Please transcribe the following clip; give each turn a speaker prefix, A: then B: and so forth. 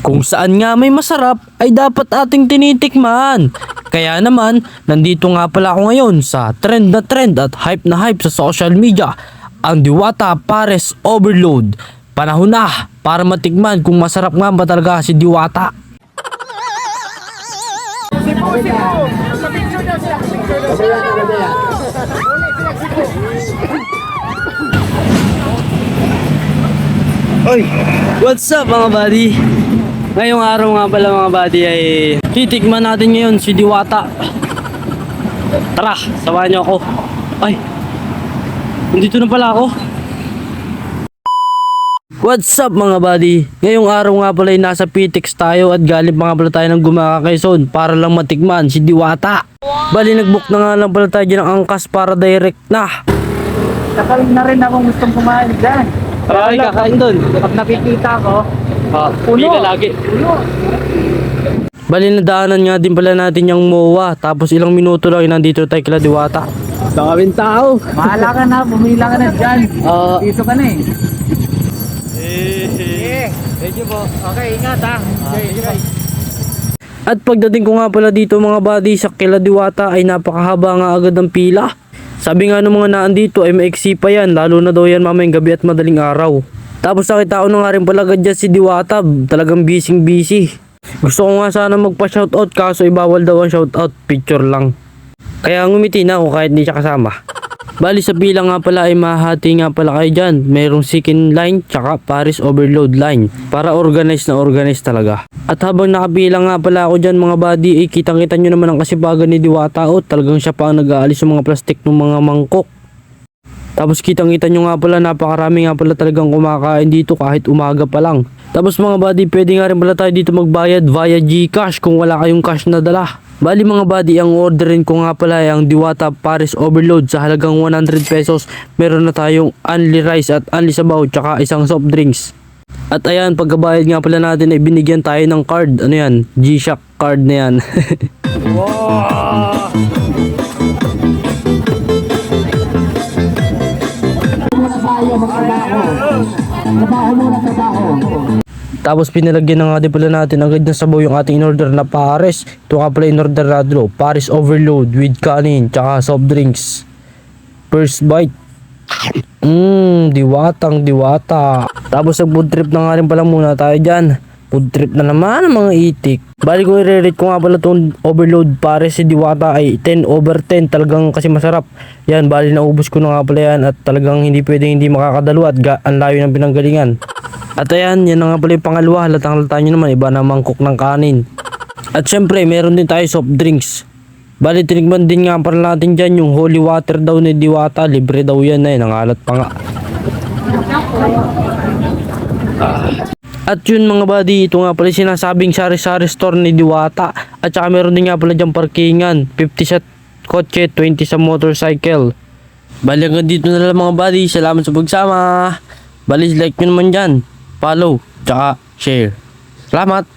A: Kung saan nga may masarap ay dapat ating tinitikman. Kaya naman, nandito nga pala ako ngayon sa trend at hype na hype sa social media, ang Diwata Pares Overload. Panahon na para matikman kung masarap nga ba talaga si Diwata. Oy, what's up mga buddy? Ngayong araw nga pala mga buddy ay titikman natin ngayon si Diwata. Tara, samahan niyo ako. Ay, nandito na pala ako. What's up mga buddy? Ngayong araw nga pala ay nasa PTX tayo at galing pa nga pala tayo ng Gumaka Quezon para lang matikman si Diwata. Bali nagbook na nga lang pala tayo ng angkas para direct na.
B: Kakain na rin akong gustong kumain dyan.
A: Ay, kakain doon.
B: Pag nakikita ko,
A: Puno ka lagi. Bali nadaanan nga din pala natin yung MOA. Tapos ilang minuto lang nandito tayo kila Diwata. Daming tao.
B: mahala ka na, bumila ka na dyan. Dito ka na eh.
A: Thank you po.
B: Okay, ingat ha. Okay.
A: At pagdating ko nga pala dito mga buddy sa kila Diwata ay napakahaba nga agad ng pila. Sabi nga ng mga naan dito ay maiksi pa yan, lalo na daw yan mamayang gabi at madaling araw. Tapos nakita ko na nga rin pala agad dyan si Diwata, talagang busy. Gusto ko nga sana magpa-shoutout kaso ibawal daw ang shoutout, picture lang. Kaya ngumiti na ako kahit di siya kasama. Bali sa pila nga pala ay mahati nga pala kayo dyan. Mayroong Sikin line tsaka Pares Overload line. Para organized na organized talaga. At habang nakapila nga pala ako dyan mga buddy, eh, kitang-kita nyo naman ang kasipagan ni Diwata. O talagang siya pa ang nag-aalis ng mga plastic ng mga mangkok. Tapos kitang-kita nyo nga pala, napakarami nga pala talagang kumakain dito kahit umaga pa lang. Tapos mga buddy, pwede nga rin pala tayo dito magbayad via GCash kung wala kayong cash na dala. Bali mga buddy, ang orderin ko nga pala ay ang Diwata Pares Overload sa halagang 100 pesos. Meron na tayong only rice at only sabaw tsaka isang soft drinks. At ayan, pagkabayad nga pala natin ay binigyan tayo ng card. Ano yan? G-Shock card na yan. Wow! Tapos pinalagyan na nga din pala natin agad ng sabaw yung ating in-order na pares. Ito nga pala in-order natin, Pares Overload with kanin tsaka soft drinks. First bite. Diwatang Diwata. Tapos nag-food trip na nga rin pala muna tayo dyan. Food trip na naman ang mga itik. Bali ko i-rate ko nga pala itong Overload Pares si Diwata ay 10/10. Talagang kasi masarap. Yan, bali naubos ko na nga pala yan. At talagang hindi pwedeng hindi makakadalo at ang layo ng pinanggalingan. At ayan, yan na nga pala yung pangalawa. Halatang-halata nyo naman, iba na mangkok ng kanin. At syempre, meron din tayo soft drinks. Bali, tinikman din nga pala natin dyan yung holy water daw ni Diwata. Libre daw yan na nangalat pa nga. At yun mga buddy, ito nga pala sinasabing sari-sari store ni Diwata. At saka meron din nga pala dyan parkingan. 50 sa kotse, 20 sa motorcycle. Bali, hanggang dito na lang mga buddy. Salamat sa pagsama. Bali, like nyo naman dyan. Follow, tsaka share. Salamat!